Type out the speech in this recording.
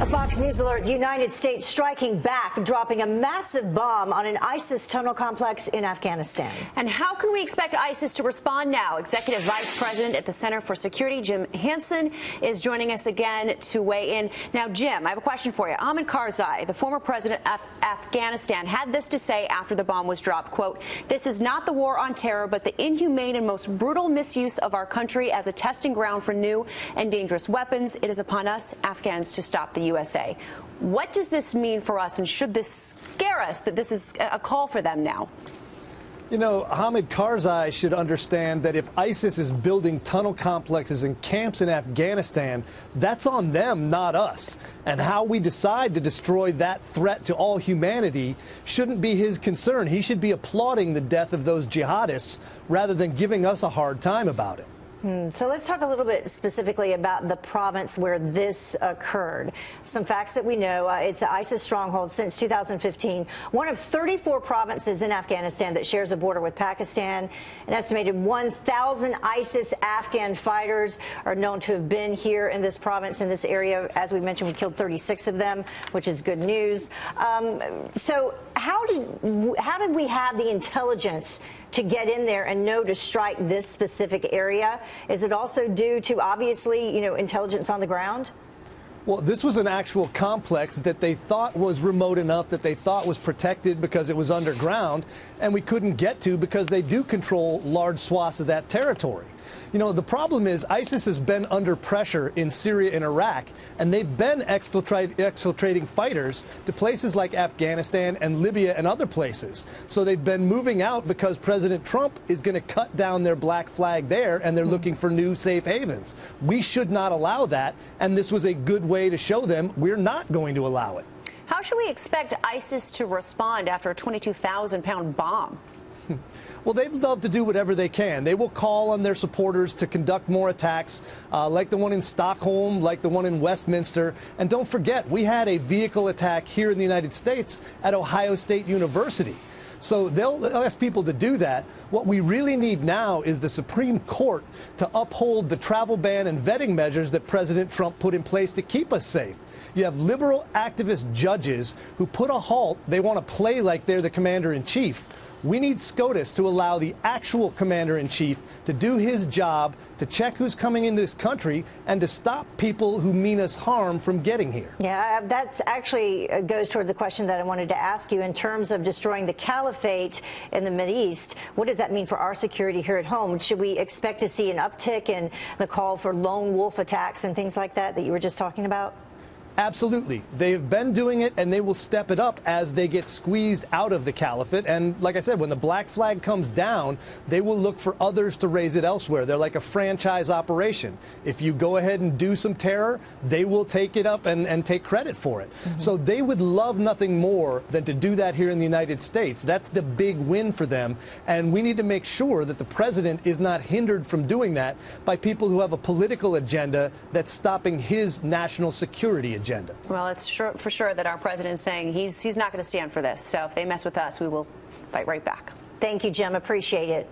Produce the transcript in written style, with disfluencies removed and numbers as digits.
A Fox News alert, the United States striking back, dropping a massive bomb on an ISIS tunnel complex in Afghanistan. And how can we expect ISIS to respond now? Executive Vice President at the Center for Security, Jim Hanson, is joining us again to weigh in. Now, Jim, I have a question for you. Hamid Karzai, the former president of Afghanistan, had this to say after the bomb was dropped, quote, "This is not the war on terror, but the inhumane and most brutal misuse of our country as a testing ground for new and dangerous weapons. It is upon us, Afghans, to stop the USA." What does this mean for us, and should this scare us that this is a call for them now? You know, Hamid Karzai should understand that if ISIS is building tunnel complexes and camps in Afghanistan, that's on them, not us. And how we decide to destroy that threat to all humanity shouldn't be his concern. He should be applauding the death of those jihadists rather than giving us a hard time about it. So let's talk a little bit specifically about the province where this occurred. Some facts that we know, it's an ISIS stronghold since 2015, one of 34 provinces in Afghanistan that shares a border with Pakistan. An estimated 1,000 ISIS Afghan fighters are known to have been here in this province, in this area. As we mentioned, we killed 36 of them, which is good news. So how did we have the intelligence to get in there and know to strike this specific area? Is it also due to, obviously, intelligence on the ground? Well, this was an actual complex that they thought was remote enough, that they thought was protected because it was underground, and we couldn't get to because they do control large swaths of that territory. You know, the problem is ISIS has been under pressure in Syria and Iraq, and they've been exfiltrating fighters to places like Afghanistan and Libya and other places. So they've been moving out because President Trump is going to cut down their black flag there, and they're looking for new safe havens. We should not allow that, and this was a good way to show them we're not going to allow it. How should we expect ISIS to respond after a 22,000-pound bomb? Well, they'd love to do whatever they can. They will call on their supporters to conduct more attacks, like the one in Stockholm, like the one in Westminster. And don't forget, we had a vehicle attack here in the United States at Ohio State University. So they'll ask people to do that. What we really need now is the Supreme Court to uphold the travel ban and vetting measures that President Trump put in place to keep us safe. You have liberal activist judges who put a halt. They want to play like they're the commander-in-chief. We need SCOTUS to allow the actual commander-in-chief to do his job, to check who's coming into this country, and to stop people who mean us harm from getting here. Yeah, that actually goes toward the question that I wanted to ask you in terms of destroying the caliphate in the Mideast. What does that mean for our security here at home? Should we expect to see an uptick in the call for lone wolf attacks and things like that you were just talking about? Absolutely. They've been doing it, and they will step it up as they get squeezed out of the caliphate. And like I said, when the black flag comes down, they will look for others to raise it elsewhere. They're like a franchise operation. If you go ahead and do some terror, they will take it up and take credit for it. So they would love nothing more than to do that here in the United States. That's the big win for them. And we need to make sure that the president is not hindered from doing that by people who have a political agenda that's stopping his national security agenda. Well, it's for sure that our president is saying he's not going to stand for this. So if they mess with us, we will fight right back. Thank you, Jim. Appreciate it.